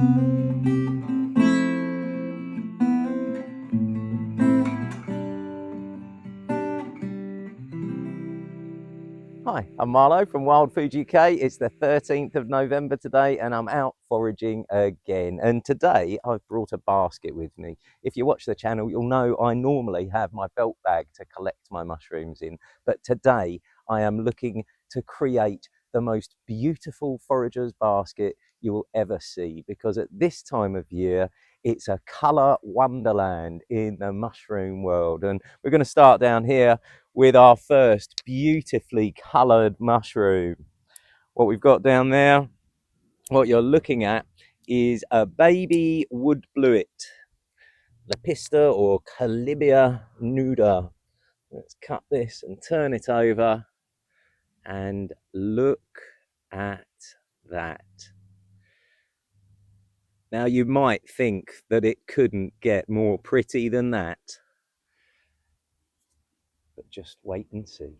Hi, I'm Marlo from Wild Food UK. It's the 13th of November today and I'm out foraging again. And today I've brought a basket with me. If you watch the channel, you'll know I normally have my belt bag to collect my mushrooms in. But today I am looking to create the most beautiful forager's basket you will ever see, because at this time of year, it's a colour wonderland in the mushroom world. And we're going to start down here with our first beautifully coloured mushroom. What we've got down there, what you're looking at, is a baby wood blewit, the Pestle or Colourful nuda. Let's cut this and turn it over and look at that. Now you might think that it couldn't get more pretty than that, but just wait and see.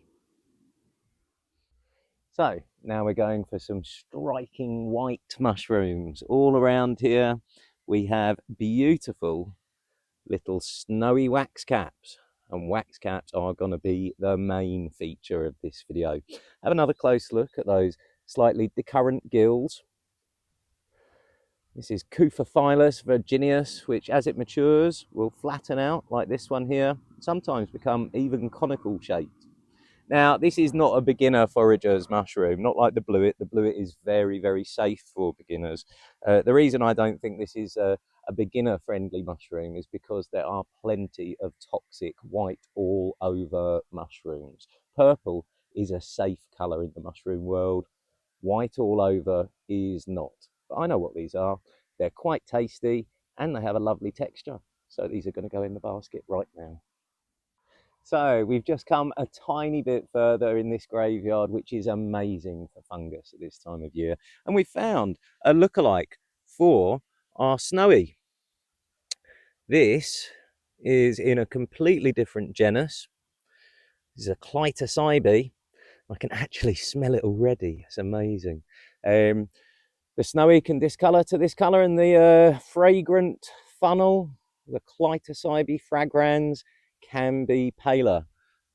So now we're going for some striking white mushrooms. All around here we have beautiful little snowy wax caps, and wax caps are going to be the main feature of this video. Have another close look at those slightly decurrent gills. This is Cuphophilus virgineus, which as it matures will flatten out like this one here, sometimes become even conical shaped. Now, this is not a beginner forager's mushroom, not like the blewit. The blewit is very, very safe for beginners. The reason I don't think this is a beginner-friendly mushroom is because there are plenty of toxic white all over mushrooms. Purple is a safe colour in the mushroom world. White all over is not. But I know what these are. They're quite tasty and they have a lovely texture. So these are going to go in the basket right now. So we've just come a tiny bit further in this graveyard, which is amazing for fungus at this time of year. And we found a lookalike for our snowy. This is in a completely different genus. This is a Clitocybe. I can actually smell it already. It's amazing. The snowy can discolour to this colour, and the fragrant funnel, the Clitocybe fragrans, can be paler.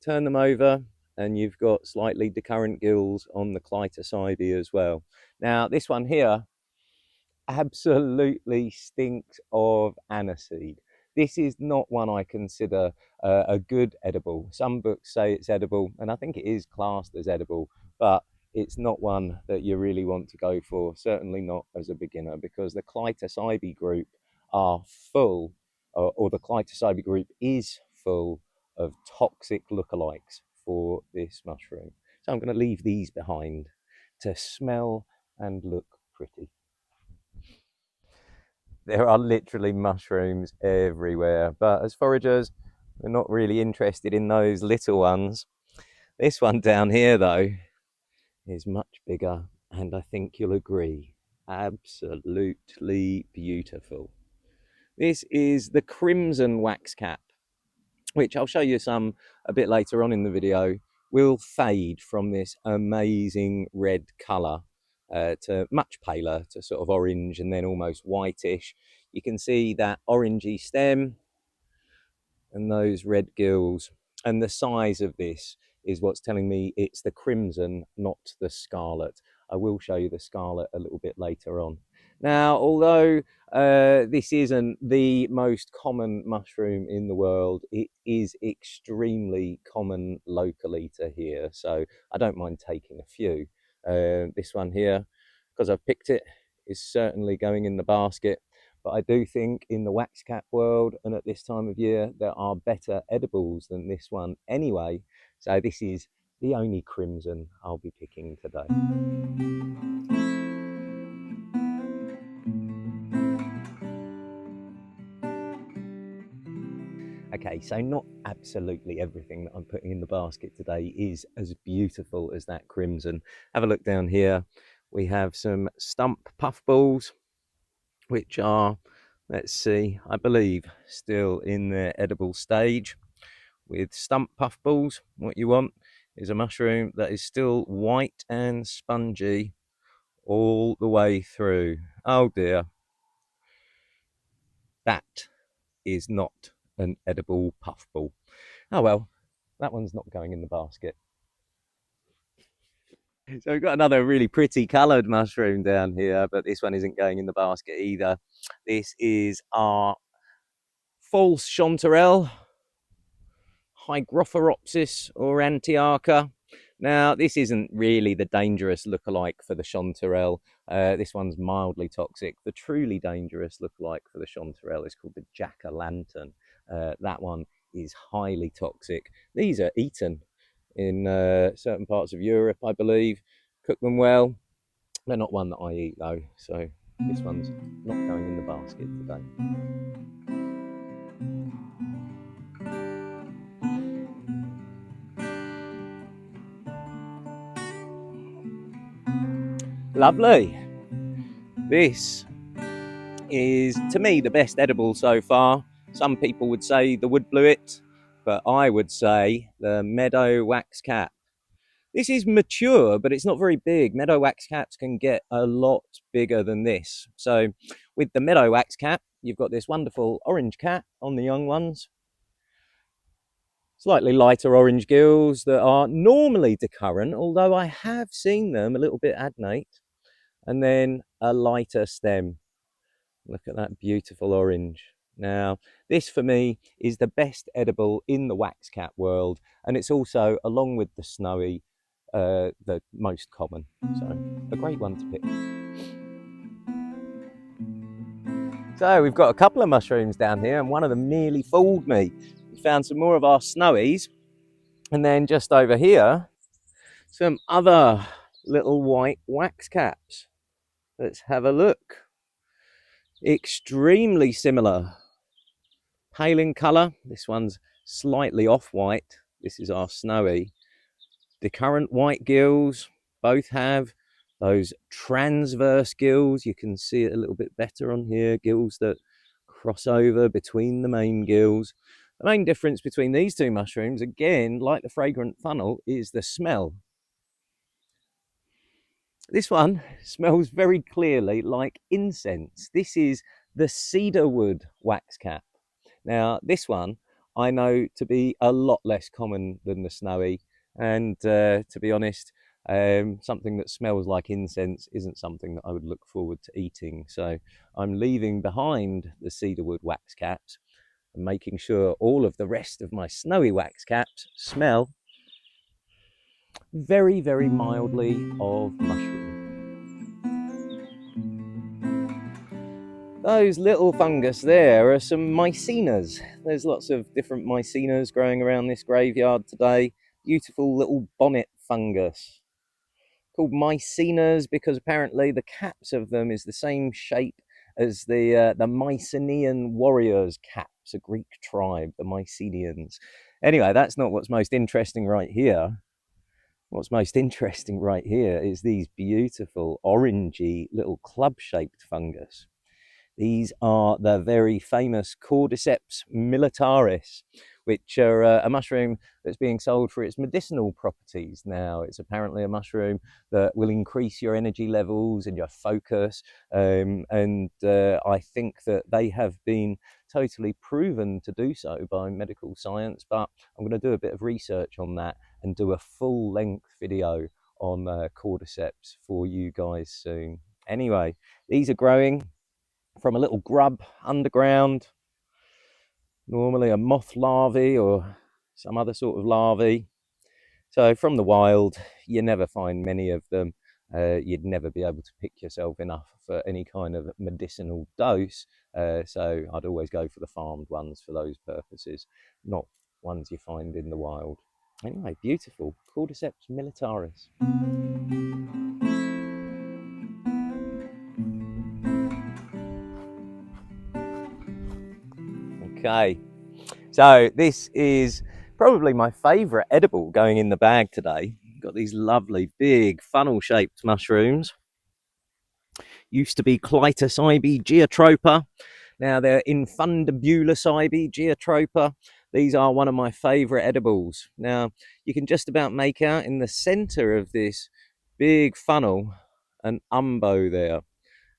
Turn them over and you've got slightly decurrent gills on the Clitocybe as well. Now this one here absolutely stinks of aniseed. This is not one I consider a good edible. Some books say it's edible, and I think it is classed as edible, but it's not one that you really want to go for, certainly not as a beginner, because the Clitocybe group are full, or the Clitocybe group is full of toxic lookalikes for this mushroom. So I'm going to leave these behind to smell and look pretty. There are literally mushrooms everywhere, but as foragers, we're not really interested in those little ones. This one down here, though, is much bigger, and I think you'll agree, absolutely beautiful. This is the crimson wax cap, which I'll show you some a bit later on in the video, will fade from this amazing red colour to much paler, to sort of orange and then almost whitish. You can see that orangey stem and those red gills, and the size of this is what's telling me it's the crimson, not the scarlet. I will show you the scarlet a little bit later on. Now, although this isn't the most common mushroom in the world, it is extremely common locally to here, so I don't mind taking a few. This one here, because I've picked it, is certainly going in the basket. But I do think in the wax cap world and at this time of year, there are better edibles than this one anyway. So this is the only crimson I'll be picking today. Okay, so not absolutely everything that I'm putting in the basket today is as beautiful as that crimson. Have a look down here. We have some stump puffballs, which are, let's see, I believe still in their edible stage. With stump puffballs, what you want is a mushroom that is still white and spongy all the way through. Oh dear, That is not an edible puffball. Oh well, that one's not going in the basket. So we've got another really pretty coloured mushroom down here, but this one isn't going in the basket either. This is our false chanterelle, Hygrophilopsis or Antiarcha. Now, this isn't really the dangerous lookalike for the chanterelle. This one's mildly toxic. The truly dangerous lookalike for the chanterelle is called the jack-o'-lantern. That one is highly toxic. These are eaten in certain parts of Europe, I believe. Cook them well. They're not one that I eat though, so this one's not going in the basket today. Lovely. This is, to me, the best edible so far. Some people would say the wood blewit, but I would say the meadow wax cap. This is mature, but it's not very big. Meadow wax caps can get a lot bigger than this. So with the meadow wax cap, you've got this wonderful orange cap on the young ones. Slightly lighter orange gills that are normally decurrent, although I have seen them a little bit adnate. And then a lighter stem. Look at that beautiful orange. Now, this for me is the best edible in the wax cap world, and it's also, along with the snowy, the most common. So, a great one to pick. So, we've got a couple of mushrooms down here, and one of them nearly fooled me. We found some more of our snowies, and then just over here, some other little white wax caps. Let's have a look. Extremely similar. Pale in colour. This one's slightly off-white. This is our snowy. Decurrent white gills. Both have those transverse gills. You can see it a little bit better on here. Gills that cross over between the main gills. The main difference between these two mushrooms, again, like the fragrant funnel, is the smell. This one smells very clearly like incense. This is the cedarwood wax cap. Now, this one I know to be a lot less common than the snowy, and to be honest, something that smells like incense isn't something that I would look forward to eating. So I'm leaving behind the cedarwood wax caps and making sure all of the rest of my snowy wax caps smell very, very mildly of mushroom. Those little fungus there are some mycenas. There's lots of different mycenas growing around this graveyard today. Beautiful little bonnet fungus. Called mycenas because apparently the caps of them is the same shape as the Mycenaean warriors' caps, a Greek tribe, the Mycenaeans. Anyway, that's not what's most interesting right here. What's most interesting right here is these beautiful orangey little club-shaped fungus. These are the very famous Cordyceps militaris, which are a mushroom that's being sold for its medicinal properties now. It's apparently a mushroom that will increase your energy levels and your focus. I think that they have been totally proven to do so by medical science, but I'm going to do a bit of research on that and do a full-length video on Cordyceps for you guys soon. Anyway, these are growing from a little grub underground, normally a moth larvae or some other sort of larvae. So from the wild, you never find many of them. You'd never be able to pick yourself enough for any kind of medicinal dose. So I'd always go for the farmed ones for those purposes, not ones you find in the wild. Anyway, beautiful. Cordyceps militaris. Okay, so this is probably my favourite edible going in the bag today. Got these lovely big funnel-shaped mushrooms. Used to be Clitus ibe geotropa. Now they're Infundibulus ibe geotropa. These are one of my favourite edibles. Now you can just about make out in the centre of this big funnel an umbo there.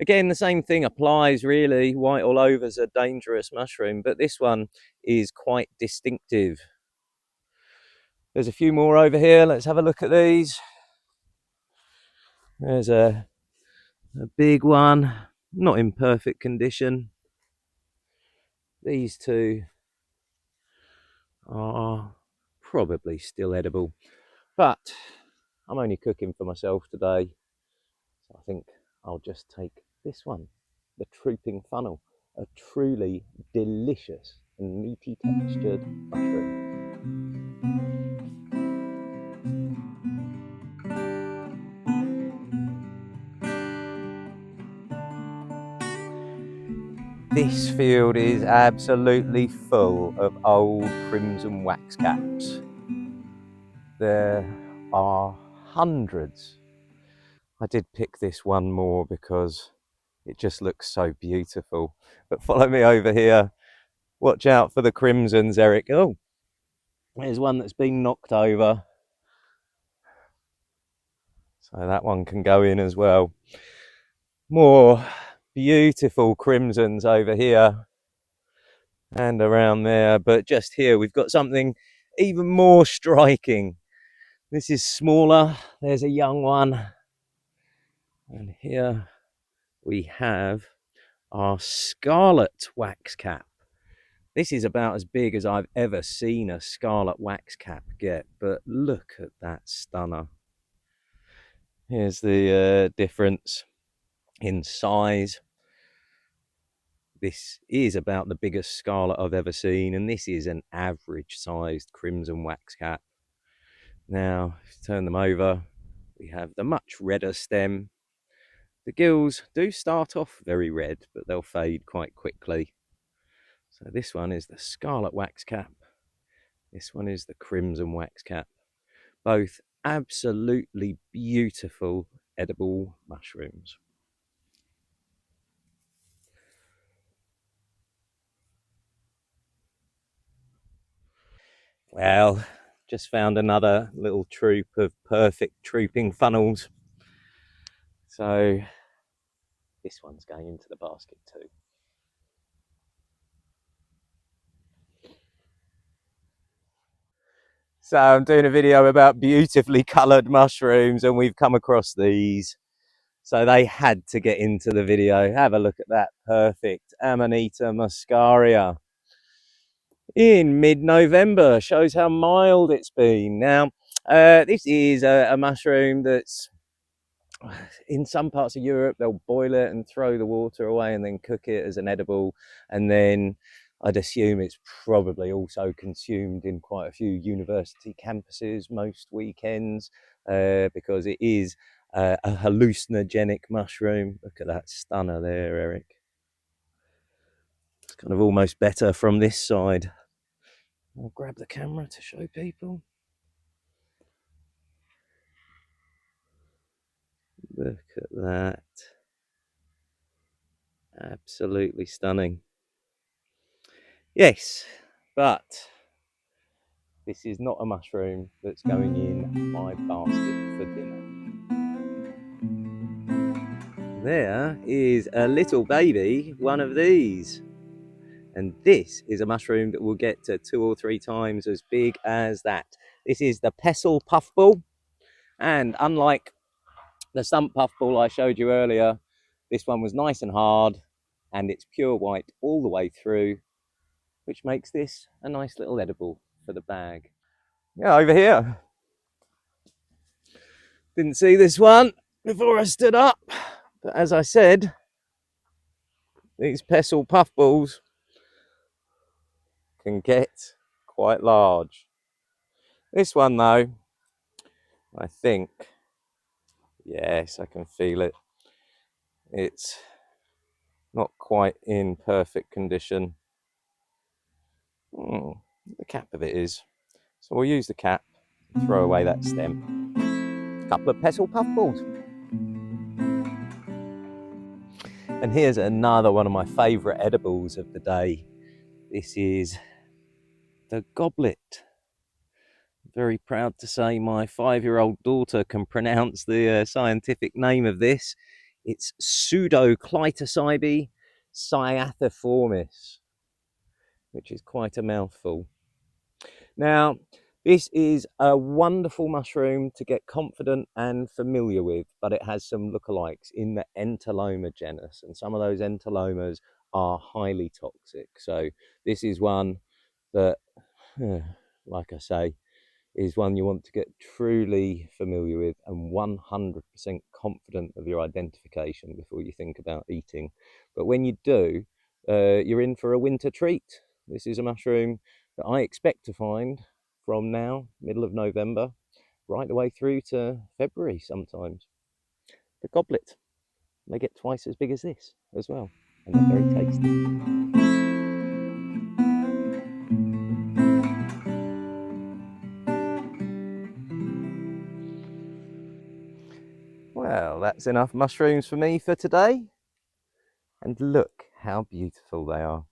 Again, the same thing applies really. White all over is a dangerous mushroom, but this one is quite distinctive. There's a few more over here. Let's have a look at these. There's a big one, not in perfect condition. These two are probably still edible, but I'm only cooking for myself today, so I think I'll just take this one, the trooping funnel, a truly delicious and meaty textured mushroom. This field is absolutely full of old crimson wax caps. There are hundreds. I did pick this one more because it just looks so beautiful. But follow me over here. Watch out for the crimsons, Eric. Oh, there's one that's been knocked over. So that one can go in as well. More beautiful crimsons over here and around there. But just here, we've got something even more striking. This is smaller. There's a young one. And here we have our Scarlet wax cap. This is about as big as I've ever seen a scarlet wax cap get, but look at that stunner. Here's the difference in size. This is about the biggest scarlet I've ever seen, and this is an average sized crimson wax cap. Now, if you turn them over, we have the much redder stem. The gills do start off very red, but they'll fade quite quickly. So this one is the scarlet wax cap. This one is the crimson wax cap. Both absolutely beautiful edible mushrooms. Well, just found another little troop of perfect trooping funnels. So this one's going into the basket too. So I'm doing a video about beautifully coloured mushrooms, and we've come across these. So they had to get into the video. Have a look at that perfect Amanita muscaria in mid-November. Shows how mild it's been. Now, this is a mushroom that's in some parts of Europe, they'll boil it and throw the water away and then cook it as an edible. And then I'd assume it's probably also consumed in quite a few university campuses most weekends because it is a hallucinogenic mushroom. Look at that stunner there, Eric. It's kind of almost better from this side. I'll grab the camera to show people. Look at that. Absolutely stunning. Yes, but this is not a mushroom that's going in my basket for dinner. There is a little baby, one of these. And this is a mushroom that will get to 2 or 3 times as big as that. This is the Pestle puffball. And unlike the stump puffball I showed you earlier, this one was nice and hard and it's pure white all the way through, which makes this a nice little edible for the bag. Yeah, over here. Didn't see this one before I stood up, but as I said, these Pestle puffballs can get quite large. This one though, I think, yes, I can feel it. It's not quite in perfect condition. The cap of it is. So we'll use the cap, throw away that stem. A couple of Pestle puffballs. And here's another one of my favourite edibles of the day. This is the goblet. Very proud to say my 5-year-old daughter can pronounce the scientific name of this. It's Pseudoclitocybe cyathiformis, which is quite a mouthful. Now, this is a wonderful mushroom to get confident and familiar with, but it has some lookalikes in the Entoloma genus, and some of those Entolomas are highly toxic. So this is one that, like I say, is one you want to get truly familiar with and 100% confident of your identification before you think about eating. But when you do, you're in for a winter treat. This is a mushroom that I expect to find from now, middle of November, right the way through to February sometimes. The goblet, they get twice as big as this as well, and they're very tasty. Well, that's enough mushrooms for me for today. And look how beautiful they are.